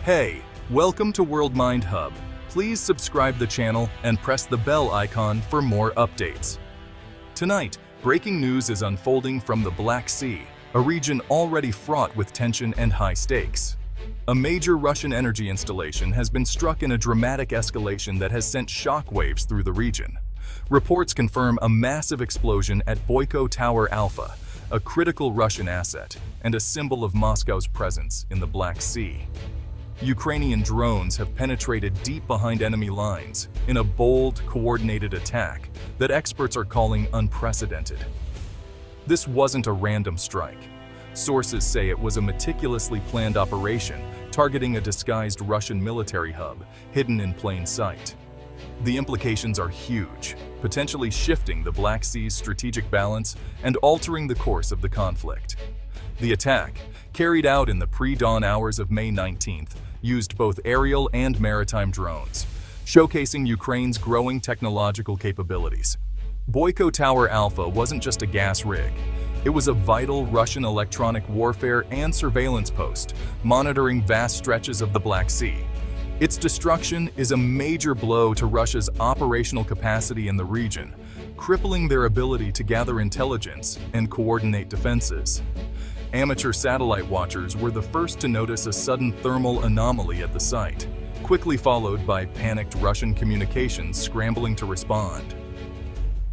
Hey, welcome to World Mind Hub. Please subscribe the channel and press the bell icon for more updates. Tonight, breaking news is unfolding from the Black Sea, a region already fraught with tension and high stakes. A major Russian energy installation has been struck in a dramatic escalation that has sent shockwaves through the region. Reports confirm a massive explosion at Boyko Tower Alpha, a critical Russian asset and a symbol of Moscow's presence in the Black Sea. Ukrainian drones have penetrated deep behind enemy lines in a bold, coordinated attack that experts are calling unprecedented. This wasn't a random strike. Sources say it was a meticulously planned operation targeting a disguised Russian military hub hidden in plain sight. The implications are huge, potentially shifting the Black Sea's strategic balance and altering the course of the conflict. The attack, carried out in the pre-dawn hours of May 19th, used both aerial and maritime drones, showcasing Ukraine's growing technological capabilities. Boyko Tower Alpha wasn't just a gas rig. It was a vital Russian electronic warfare and surveillance post, monitoring vast stretches of the Black Sea. Its destruction is a major blow to Russia's operational capacity in the region, crippling their ability to gather intelligence and coordinate defenses. Amateur satellite watchers were the first to notice a sudden thermal anomaly at the site, quickly followed by panicked Russian communications scrambling to respond.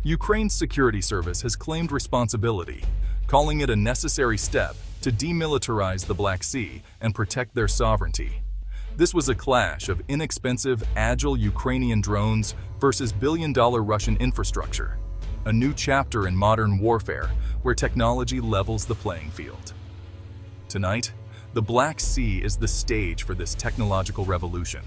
Ukraine's security service has claimed responsibility, calling it a necessary step to demilitarize the Black Sea and protect their sovereignty. This was a clash of inexpensive, agile Ukrainian drones versus billion-dollar Russian infrastructure, a new chapter in modern warfare where technology levels the playing field. Tonight, the Black Sea is the stage for this technological revolution,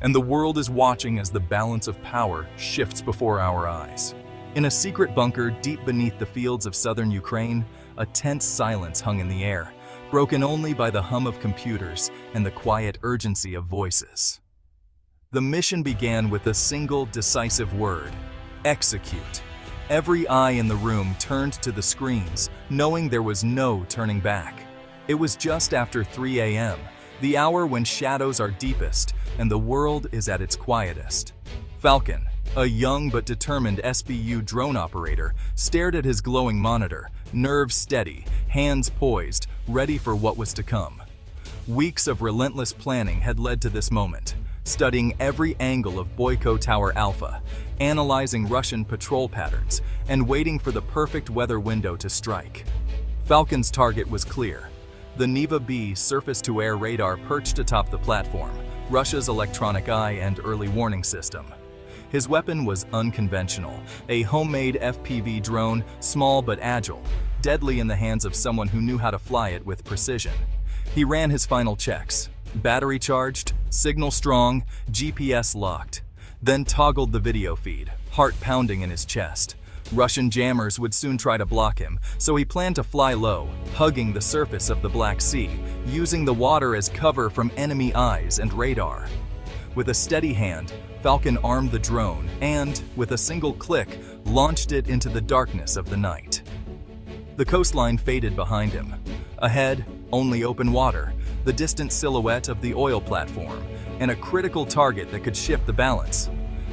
and the world is watching as the balance of power shifts before our eyes. In a secret bunker deep beneath the fields of southern Ukraine, a tense silence hung in the air, broken only by the hum of computers and the quiet urgency of voices. The mission began with a single decisive word: execute. Every eye in the room turned to the screens, knowing there was no turning back. It was just after 3 a.m., the hour when shadows are deepest and the world is at its quietest. Falcon, a young but determined SBU drone operator, stared at his glowing monitor, nerves steady, hands poised, ready for what was to come. Weeks of relentless planning had led to this moment, studying every angle of Boyko Tower Alpha, analyzing Russian patrol patterns, and waiting for the perfect weather window to strike. Falcon's target was clear: the Neva-B surface-to-air radar perched atop the platform, Russia's electronic eye and early warning system. His weapon was unconventional, a homemade FPV drone, small but agile, deadly in the hands of someone who knew how to fly it with precision. He ran his final checks: battery charged, signal strong, GPS locked, then toggled the video feed, heart pounding in his chest. Russian jammers would soon try to block him, so he planned to fly low, hugging the surface of the Black Sea, using the water as cover from enemy eyes and radar. With a steady hand, Falcon armed the drone and, with a single click, launched it into the darkness of the night. The coastline faded behind him. Ahead, only open water, the distant silhouette of the oil platform, and a critical target that could shift the balance.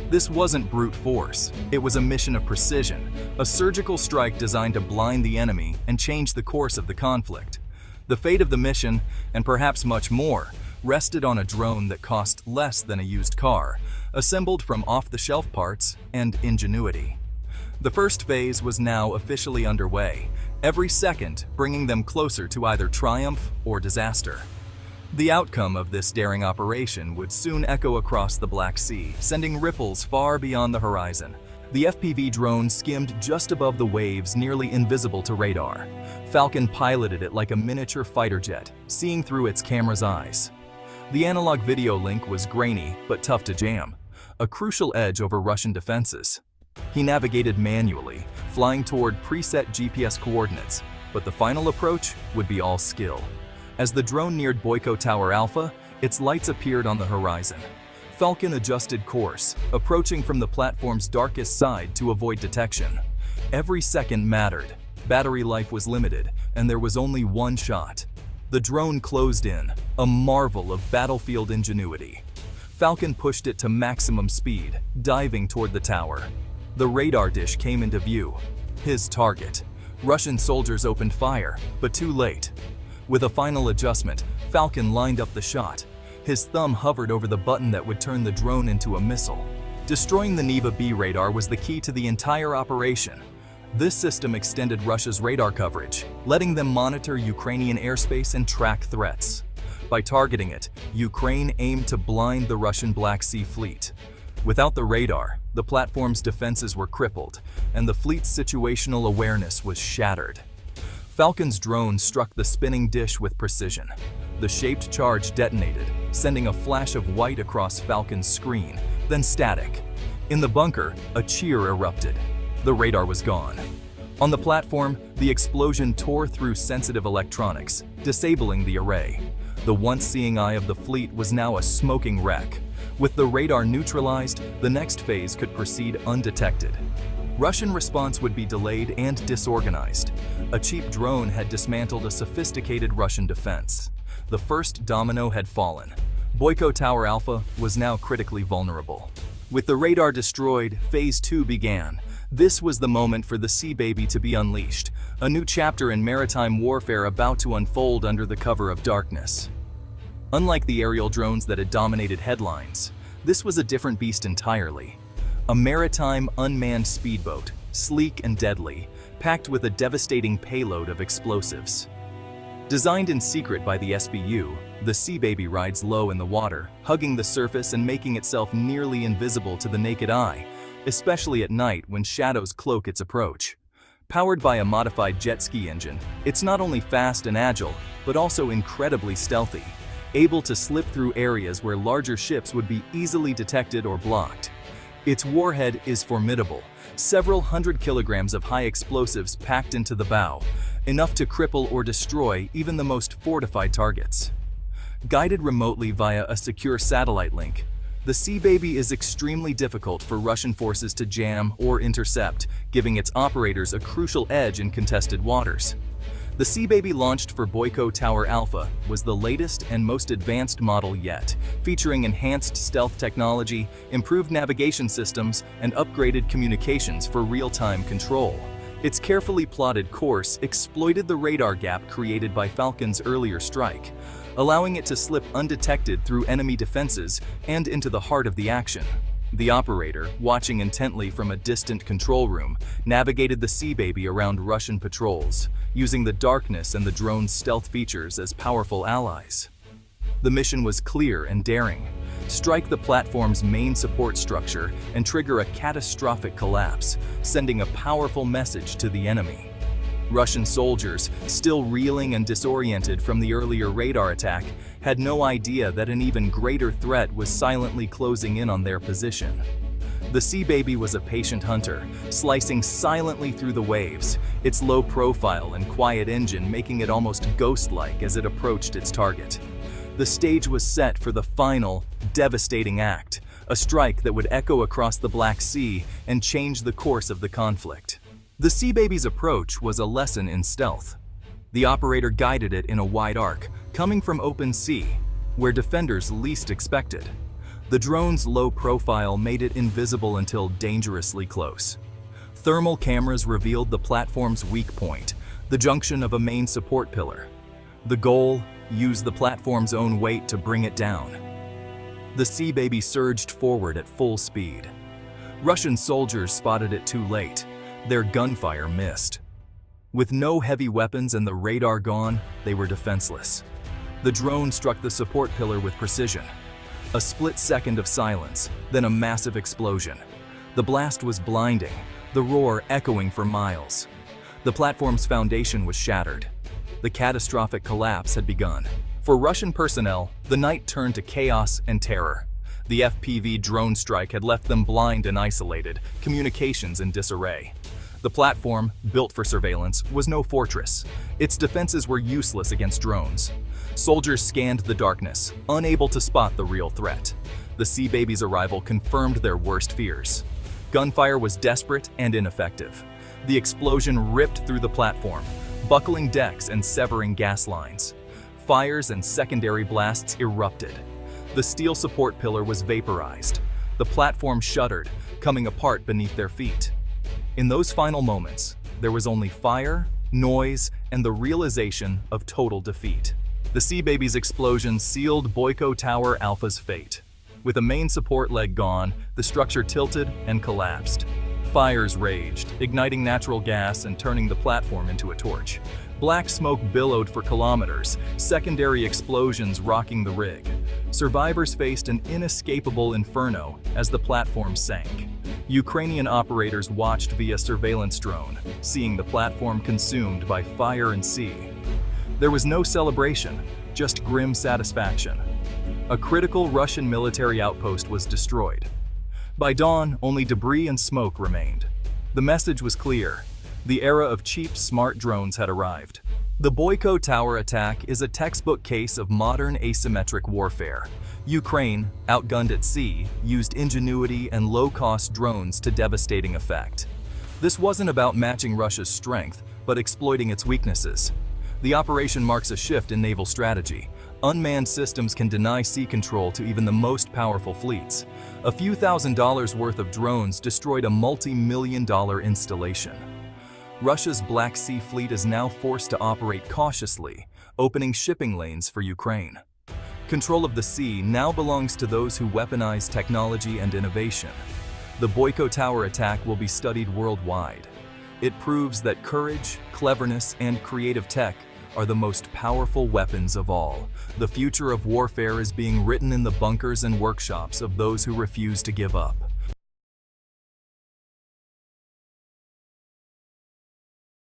This wasn't brute force. It was a mission of precision, a surgical strike designed to blind the enemy and change the course of the conflict. The fate of the mission, and perhaps much more, rested on a drone that cost less than a used car, assembled from off-the-shelf parts and ingenuity. The first phase was now officially underway, every second bringing them closer to either triumph or disaster. The outcome of this daring operation would soon echo across the Black Sea, sending ripples far beyond the horizon. The FPV drone skimmed just above the waves, nearly invisible to radar. Falcon piloted it like a miniature fighter jet, seeing through its camera's eyes. The analog video link was grainy but tough to jam, a crucial edge over Russian defenses. He navigated manually, flying toward preset GPS coordinates, but the final approach would be all skill. As the drone neared Boyko Tower Alpha, its lights appeared on the horizon. Falcon adjusted course, approaching from the platform's darkest side to avoid detection. Every second mattered. Battery life was limited, and there was only one shot. The drone closed in, a marvel of battlefield ingenuity. Falcon pushed it to maximum speed, diving toward the tower. The radar dish came into view. His target. Russian soldiers opened fire, but too late. With a final adjustment, Falcon lined up the shot. His thumb hovered over the button that would turn the drone into a missile. Destroying the Neva B radar was the key to the entire operation. This system extended Russia's radar coverage, letting them monitor Ukrainian airspace and track threats. By targeting it, Ukraine aimed to blind the Russian Black Sea Fleet. Without the radar, the platform's defenses were crippled, and the fleet's situational awareness was shattered. Falcon's drone struck the spinning dish with precision. The shaped charge detonated, sending a flash of white across Falcon's screen, then static. In the bunker, a cheer erupted. The radar was gone. On the platform, the explosion tore through sensitive electronics, disabling the array. The once seeing eye of the fleet was now a smoking wreck. With the radar neutralized, the next phase could proceed undetected. Russian response would be delayed and disorganized. A cheap drone had dismantled a sophisticated Russian defense. The first domino had fallen. Boyko Tower Alpha was now critically vulnerable. With the radar destroyed, Phase 2 began. This was the moment for the Sea Baby to be unleashed, a new chapter in maritime warfare about to unfold under the cover of darkness. Unlike the aerial drones that had dominated headlines, this was a different beast entirely. A maritime unmanned speedboat, sleek and deadly, packed with a devastating payload of explosives. Designed in secret by the SBU, the Sea Baby rides low in the water, hugging the surface and making itself nearly invisible to the naked eye, especially at night when shadows cloak its approach. Powered by a modified jet ski engine, it's not only fast and agile, but also incredibly stealthy, able to slip through areas where larger ships would be easily detected or blocked. Its warhead is formidable, several hundred kilograms of high explosives packed into the bow, enough to cripple or destroy even the most fortified targets. Guided remotely via a secure satellite link, the Sea Baby is extremely difficult for Russian forces to jam or intercept, giving its operators a crucial edge in contested waters. The Sea Baby launched for Boyko Tower Alpha was the latest and most advanced model yet, featuring enhanced stealth technology, improved navigation systems, and upgraded communications for real-time control. Its carefully plotted course exploited the radar gap created by Falcon's earlier strike, allowing it to slip undetected through enemy defenses and into the heart of the action. The operator, watching intently from a distant control room, navigated the Sea Baby around Russian patrols, using the darkness and the drone's stealth features as powerful allies. The mission was clear and daring: strike the platform's main support structure and trigger a catastrophic collapse, sending a powerful message to the enemy. Russian soldiers, still reeling and disoriented from the earlier radar attack, had no idea that an even greater threat was silently closing in on their position. The Sea Baby was a patient hunter, slicing silently through the waves, its low profile and quiet engine making it almost ghost-like as it approached its target. The stage was set for the final, devastating act, a strike that would echo across the Black Sea and change the course of the conflict. The Sea Baby's approach was a lesson in stealth. The operator guided it in a wide arc, coming from open sea, where defenders least expected. The drone's low profile made it invisible until dangerously close. Thermal cameras revealed the platform's weak point, the junction of a main support pillar. The goal: use the platform's own weight to bring it down. The Sea Baby surged forward at full speed. Russian soldiers spotted it too late. Their gunfire missed. With no heavy weapons and the radar gone, they were defenseless. The drone struck the support pillar with precision. A split second of silence, then a massive explosion. The blast was blinding, the roar echoing for miles. The platform's foundation was shattered. The catastrophic collapse had begun. For Russian personnel, the night turned to chaos and terror. The FPV drone strike had left them blind and isolated, communications in disarray. The platform, built for surveillance, was no fortress. Its defenses were useless against drones. Soldiers scanned the darkness, unable to spot the real threat. The Sea Baby's arrival confirmed their worst fears. Gunfire was desperate and ineffective. The explosion ripped through the platform, buckling decks and severing gas lines. Fires and secondary blasts erupted. The steel support pillar was vaporized. The platform shuddered, coming apart beneath their feet. In those final moments, there was only fire, noise, and the realization of total defeat. The Sea Baby's explosion sealed Boyko Tower Alpha's fate. With a main support leg gone, the structure tilted and collapsed. Fires raged, igniting natural gas and turning the platform into a torch. Black smoke billowed for kilometers, secondary explosions rocking the rig. Survivors faced an inescapable inferno as the platform sank. Ukrainian operators watched via surveillance drone, seeing the platform consumed by fire and sea. There was no celebration, just grim satisfaction. A critical Russian military outpost was destroyed. By dawn, only debris and smoke remained. The message was clear. The era of cheap, smart drones had arrived. The Boyko Tower attack is a textbook case of modern asymmetric warfare. Ukraine, outgunned at sea, used ingenuity and low-cost drones to devastating effect. This wasn't about matching Russia's strength, but exploiting its weaknesses. The operation marks a shift in naval strategy. Unmanned systems can deny sea control to even the most powerful fleets. A few $1,000s worth of drones destroyed a multi-million-dollar installation. Russia's Black Sea Fleet is now forced to operate cautiously, opening shipping lanes for Ukraine. Control of the sea now belongs to those who weaponize technology and innovation. The Boyko Tower attack will be studied worldwide. It proves that courage, cleverness, and creative tech are the most powerful weapons of all. The future of warfare is being written in the bunkers and workshops of those who refuse to give up.